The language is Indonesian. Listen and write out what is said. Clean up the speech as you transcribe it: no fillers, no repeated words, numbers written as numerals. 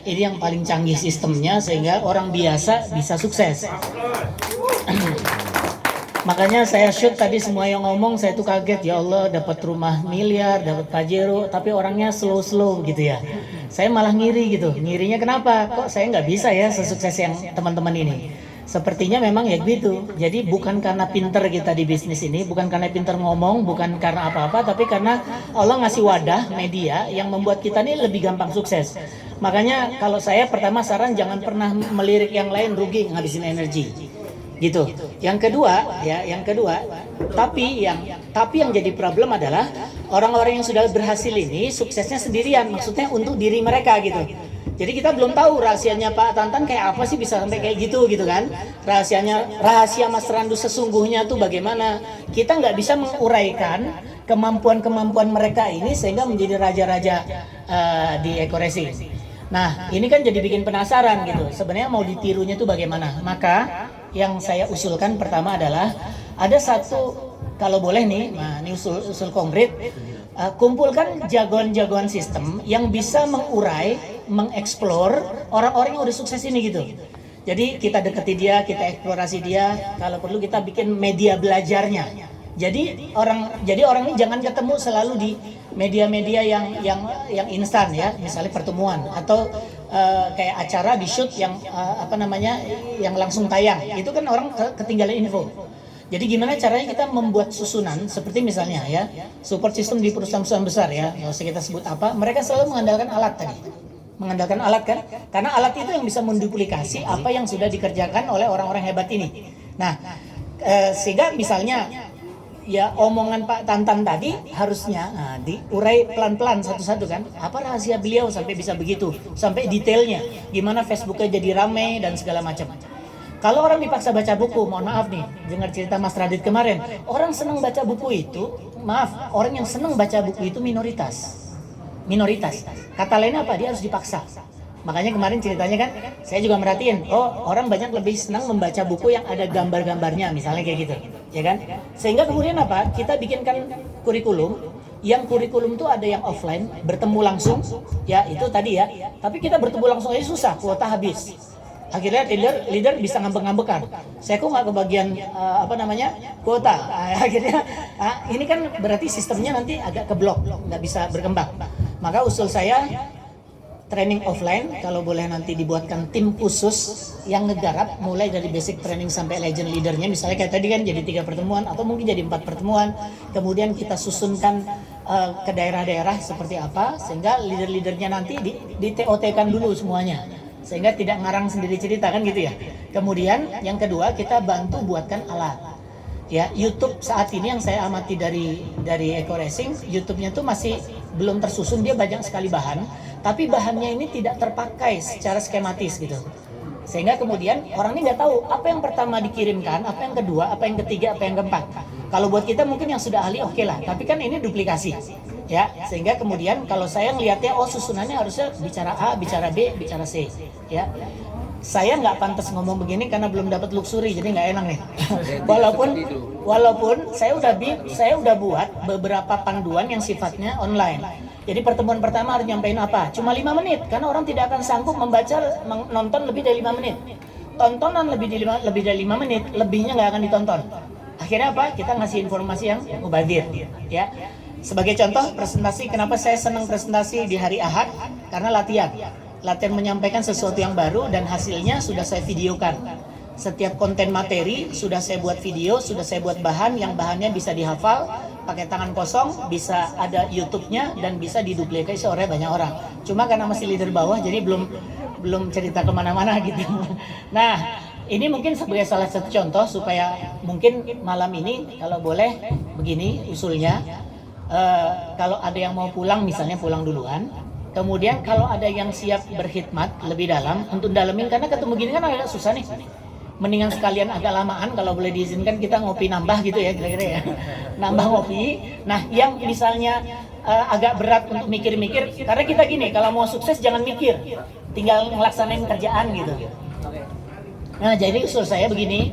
ini yang paling canggih sistemnya sehingga orang biasa bisa sukses. Makanya saya shoot tadi semua yang ngomong, saya tuh kaget, ya Allah dapat rumah miliar, dapat Pajero, tapi orangnya slow gitu ya. Saya malah ngiri gitu. Ngirinya kenapa? Kok saya nggak bisa ya sesukses yang teman-teman ini? Sepertinya memang ya gitu. Jadi bukan karena pinter kita di bisnis ini, bukan karena pinter ngomong, bukan karena apa-apa, tapi karena Allah ngasih wadah media yang membuat kita ini lebih gampang sukses. Makanya kalau saya pertama saran jangan pernah melirik yang lain, rugi ngabisin energi. Gitu. Yang kedua, tapi yang jadi problem adalah orang-orang yang sudah berhasil ini suksesnya sendirian, maksudnya untuk diri mereka gitu. Jadi kita belum tahu rahasianya Pak Tantan kayak apa sih bisa sampai kayak gitu kan? Rahasia Mas Randu sesungguhnya tuh bagaimana? Kita nggak bisa menguraikan kemampuan mereka ini sehingga menjadi raja-raja di eco-racing. Nah, ini kan jadi bikin penasaran gitu. Sebenarnya mau ditirunya tuh bagaimana? Maka yang saya usulkan pertama adalah ada satu, kalau boleh nih, nah ini usul konkret, kumpulkan jagoan-jagoan sistem yang bisa mengurai, mengeksplor orang-orang yang udah sukses ini gitu. Jadi kita deketi dia, kita eksplorasi dia, kalau perlu kita bikin media belajarnya. Jadi orang ini jangan ketemu selalu di media-media yang instan ya, misalnya pertemuan atau kayak acara di shoot yang yang langsung tayang. Itu kan orang ketinggalan info. Jadi gimana caranya kita membuat susunan seperti misalnya ya, support system di perusahaan-perusahaan besar ya, nggak usah kita sebut apa, mereka selalu mengandalkan alat tadi. Mengandalkan alat kan, karena alat itu yang bisa menduplikasi apa yang sudah dikerjakan oleh orang-orang hebat ini. Nah, sehingga misalnya ya omongan Pak Tantan tadi harusnya diurai pelan-pelan satu-satu kan. Apa rahasia beliau sampai bisa begitu, sampai detailnya, gimana Facebooknya jadi rame dan segala macam. Kalau orang dipaksa baca buku, mohon maaf nih, dengar cerita Mas Radit kemarin, orang senang baca buku itu, orang yang senang baca buku itu minoritas. Kata lainnya apa? Dia harus dipaksa. Makanya kemarin ceritanya kan, saya juga merhatiin, orang banyak lebih senang membaca buku yang ada gambar-gambarnya, misalnya kayak gitu, ya kan? Sehingga kemudian apa? Kita bikinkan kurikulum, yang kurikulum itu ada yang offline, bertemu langsung, ya itu tadi ya. Tapi kita bertemu langsung aja susah, kuota habis. Akhirnya leader bisa ngambek-ngambekan. Saya kok nggak kebagian kuota. Akhirnya ini kan berarti sistemnya nanti agak keblok, nggak bisa berkembang. Maka usul saya, training offline, kalau boleh nanti dibuatkan tim khusus yang ngegarap mulai dari basic training sampai legend leadernya, misalnya kayak tadi kan jadi 3 pertemuan atau mungkin jadi 4 pertemuan, kemudian kita susunkan ke daerah-daerah seperti apa sehingga leader-leadernya nanti di TOT-kan dulu semuanya sehingga tidak ngarang sendiri cerita kan gitu ya. Kemudian yang kedua kita bantu buatkan alat. Ya, YouTube saat ini yang saya amati dari Eco Racing, YouTube-nya tuh masih belum tersusun, dia banyak sekali bahan, tapi bahannya ini tidak terpakai secara skematis gitu. Sehingga kemudian orang ini nggak tahu apa yang pertama dikirimkan, apa yang kedua, apa yang ketiga, apa yang keempat. Kalau buat kita mungkin yang sudah ahli oke lah, tapi kan ini duplikasi. Ya, sehingga kemudian kalau saya ngelihatnya susunannya harusnya bicara A, bicara B, bicara C, ya. Saya nggak pantas ngomong begini karena belum dapat luxury, jadi nggak enak nih. walaupun saya udah buat beberapa panduan yang sifatnya online. Jadi pertemuan pertama harus nyampein apa? Cuma 5 menit, karena orang tidak akan sanggup nonton lebih dari 5 menit. Tontonan lebih dari 5 menit, lebihnya nggak akan ditonton. Akhirnya apa? Kita ngasih informasi yang mubazir, ya. Sebagai contoh presentasi, kenapa saya senang presentasi di hari Ahad? Karena latihan menyampaikan sesuatu yang baru dan hasilnya sudah saya videokan. Setiap konten materi sudah saya buat video, sudah saya buat bahan yang bahannya bisa dihafal pakai tangan kosong, bisa ada YouTube-nya dan bisa diduplikasi oleh banyak orang. Cuma karena masih leader bawah jadi belum cerita kemana-mana gitu. Nah, ini mungkin sebagai salah satu contoh supaya mungkin malam ini kalau boleh begini usulnya, kalau ada yang mau pulang misalnya pulang duluan. Kemudian kalau ada yang siap berkhidmat lebih dalam untuk dalemin, karena ketemu gini kan agak susah nih. Mendingan sekalian agak lamaan kalau boleh diizinkan kita ngopi nambah gitu ya kira-kira ya. Nambah ngopi. Nah, yang misalnya agak berat untuk mikir-mikir, karena kita gini, kalau mau sukses jangan mikir, tinggal ngelaksanain kerjaan gitu. Nah, jadi usul saya begini,